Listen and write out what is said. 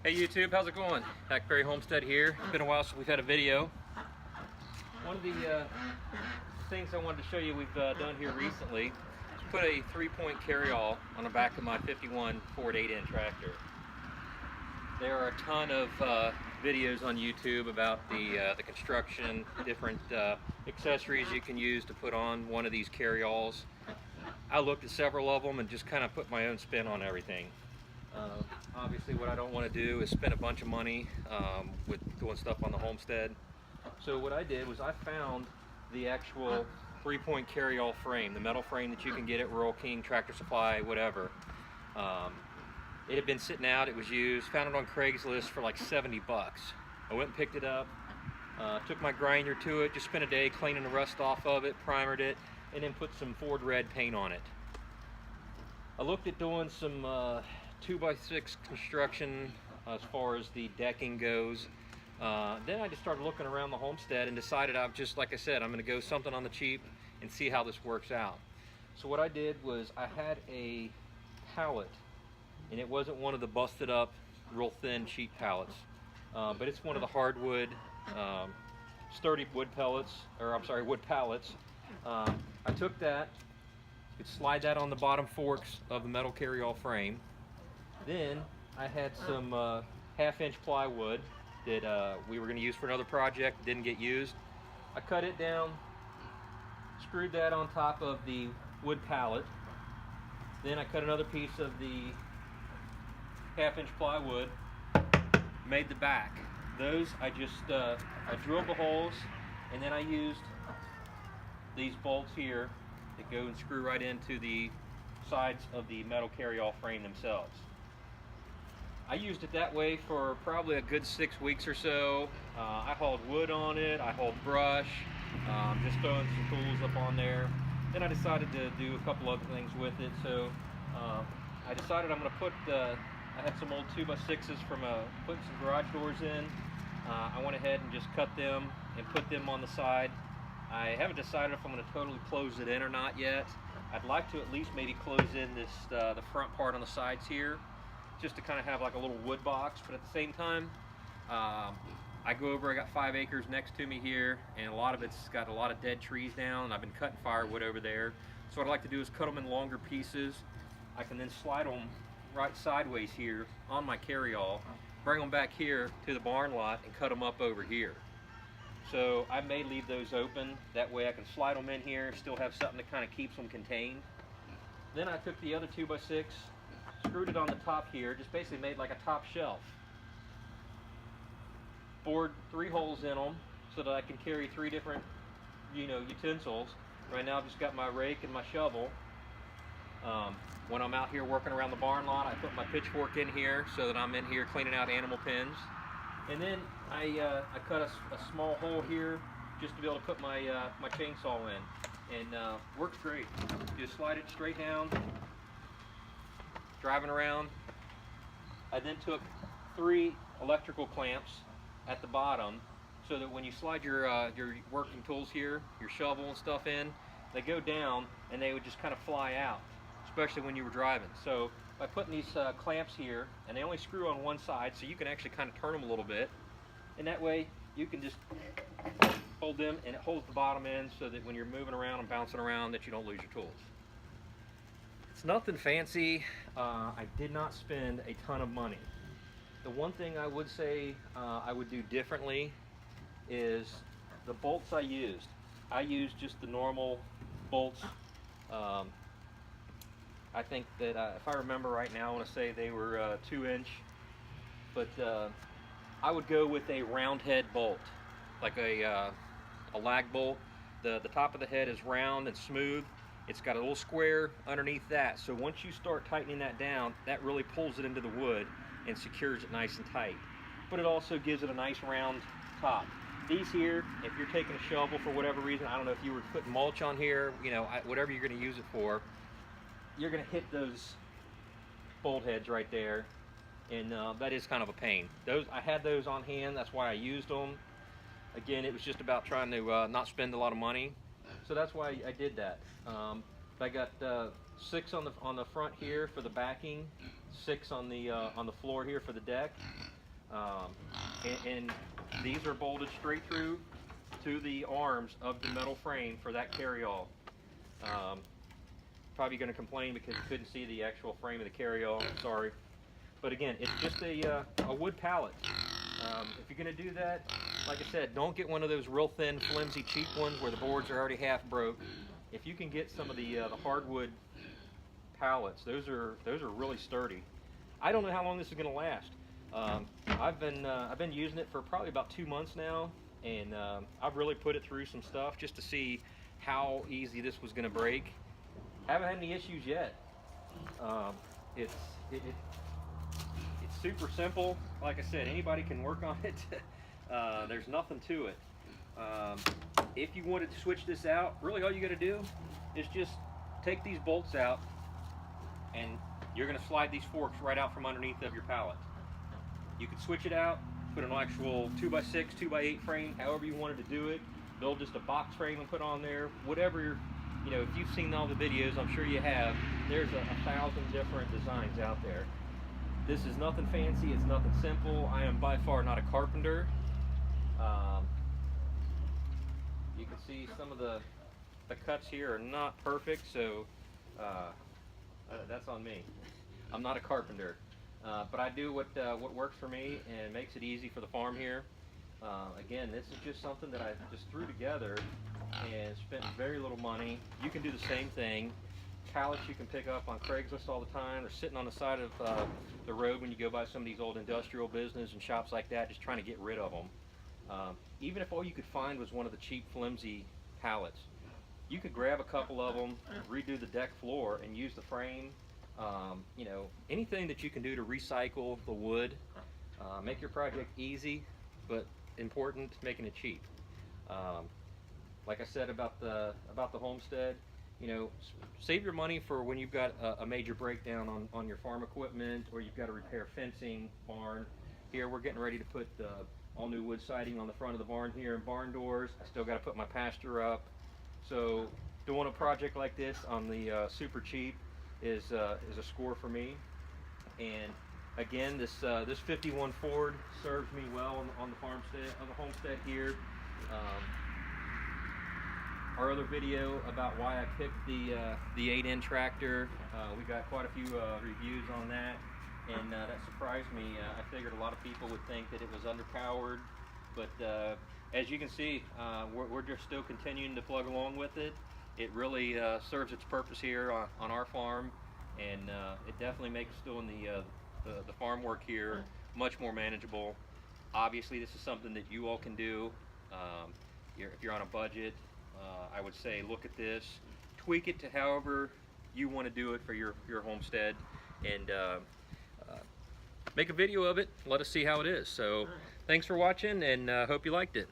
Hey YouTube, how's it going? Carryall Homestead here. It's been a while since we've had a video. One of the things I wanted to show you we've done here recently is put a 3-point carryall on the back of my 51 Ford 8N tractor. There are a ton of videos on YouTube about the construction, different accessories you can use to put on one of these carryalls. I looked at several of them and just kind of put my own spin on everything. Obviously what I don't want to do is spend a bunch of money with doing stuff on the Homestead. So what I did was I found the actual 3-point carryall frame, the metal frame that you can get at Rural King, Tractor Supply, whatever. It had been sitting out, it was used, found it on Craigslist for like 70 bucks. I went and picked it up, took my grinder to it, just spent a day cleaning the rust off of it, primered it, and then put some Ford red paint on it. I looked at doing some 2x6 construction as far as the decking goes. Then I just started looking around the Homestead and decided like I said, I'm going to go something on the cheap and see how this works out. So what I did was I had a pallet, and it wasn't one of the busted up, real thin, cheap pallets, but it's one of the hardwood, sturdy wood pellets, or I'm sorry, wood pallets. I took that, you could slide that on the bottom forks of the metal carryall frame. Then I had some 1/2-inch plywood that we were going to use for another project, didn't get used. I cut it down, screwed that on top of the wood pallet. Then I cut another piece of the 1/2-inch plywood, made the back. Those I drilled the holes, and then I used these bolts here that go and screw right into the sides of the metal carryall frame themselves. I used it that way for probably a good 6 weeks or so. I hauled wood on it, I hauled brush, just throwing some tools up on there. Then I decided to do a couple other things with it. So I decided I'm going to put, I had some old 2x6s from putting some garage doors in. I went ahead and just cut them and put them on the side. I haven't decided if I'm going to totally close it in or not yet. I'd like to at least maybe close in this the front part on the sides here, just to kind of have like a little wood box. But at the same time, I got 5 acres next to me here, and a lot of it's got a lot of dead trees down, and I've been cutting firewood over there. So what I'd like to do is cut them in longer pieces. I can then slide them right sideways here on my carryall, bring them back here to the barn lot and cut them up over here. So I may leave those open, that way I can slide them in here, still have something that kind of keeps them contained. Then I took the other 2x6, screwed it on the top here, just basically made like a top shelf. Bored 3 holes in them so that I can carry 3 different, utensils. Right now I've just got my rake and my shovel. When I'm out here working around the barn lot, I put my pitchfork in here so that I'm in here cleaning out animal pens. And then I cut a small hole here just to be able to put my my chainsaw in, and works great. Just slide it straight down, driving around. I then took 3 electrical clamps at the bottom so that when you slide your working tools here, your shovel and stuff in, they go down and they would just kind of fly out, especially when you were driving. So by putting these clamps here, and they only screw on one side, so you can actually kind of turn them a little bit, and that way you can just hold them, and it holds the bottom end so that when you're moving around and bouncing around that you don't lose your tools. It's nothing fancy. I did not spend a ton of money. The one thing I would say I would do differently is the bolts I used. I used just the normal bolts. I think that if I remember right now, I want to say they were 2-inch, but I would go with a round head bolt, like a lag bolt. The top of the head is round and smooth. It's got a little square underneath that, so once you start tightening that down, that really pulls it into the wood and secures it nice and tight. But it also gives it a nice round top. These here, if you're taking a shovel for whatever reason, I don't know if you were putting mulch on here, whatever you're going to use it for, you're going to hit those bolt heads right there, and that is kind of a pain. I had those on hand, that's why I used them. Again, it was just about trying to not spend a lot of money, so that's why I did that. I got 6 on the front here for the backing, 6 on the floor here for the deck, And these are bolted straight through to the arms of the metal frame for that carryall. Probably going to complain because you couldn't see the actual frame of the carryall. Sorry, but again, it's just a wood pallet. If you're going to do that, like I said, don't get one of those real thin, flimsy, cheap ones where the boards are already half broke. If you can get some of the hardwood pallets, those are really sturdy. I don't know how long this is going to last. I've been using it for probably about 2 months now, and I've really put it through some stuff just to see how easy this was going to break. Haven't had any issues yet. It's super simple. Like I said, anybody can work on it. There's nothing to it. If you wanted to switch this out, really all you got to do is just take these bolts out, and you're going to slide these forks right out from underneath of your pallet. You could switch it out, put an actual 2x6, 2x8 frame, however you wanted to do it. Build just a box frame and put on there, whatever you're, you know, if you've seen all the videos, I'm sure you have, there's a 1,000 different designs out there. This is nothing fancy, it's nothing simple. I am by far not a carpenter. You can see some of the cuts here are not perfect, so that's on me. I'm not a carpenter, but I do what works for me and makes it easy for the farm here. Again, this is just something that I just threw together and spent very little money. You can do the same thing. Pallets you can pick up on Craigslist all the time. They're sitting on the side of the road when you go by some of these old industrial business and shops like that, just trying to get rid of them. Even if all you could find was one of the cheap flimsy pallets, you could grab a couple of them, redo the deck floor, and use the frame. You know, anything that you can do to recycle the wood, make your project easy, but important, making it cheap. Like I said about the Homestead, you know, save your money for when you've got a major breakdown on your farm equipment, or you've got to repair fencing, barn. Here we're getting ready to put all new wood siding on the front of the barn here and barn doors. I still got to put my pasture up. So doing a project like this on the super cheap is a score for me. And again, this 51 Ford serves me well on the homestead here. Our other video about why I picked the 8N tractor, we got quite a few reviews on that, and that surprised me. I figured a lot of people would think that it was underpowered, but as you can see, we're just still continuing to plug along with it. It really serves its purpose here on our farm, and it definitely makes doing the farm work here much more manageable. Obviously, this is something that you all can do if you're on a budget. I would say look at this, tweak it to however you want to do it for your homestead, and make a video of it. Let us see how it is. So thanks for watching, and hope you liked it.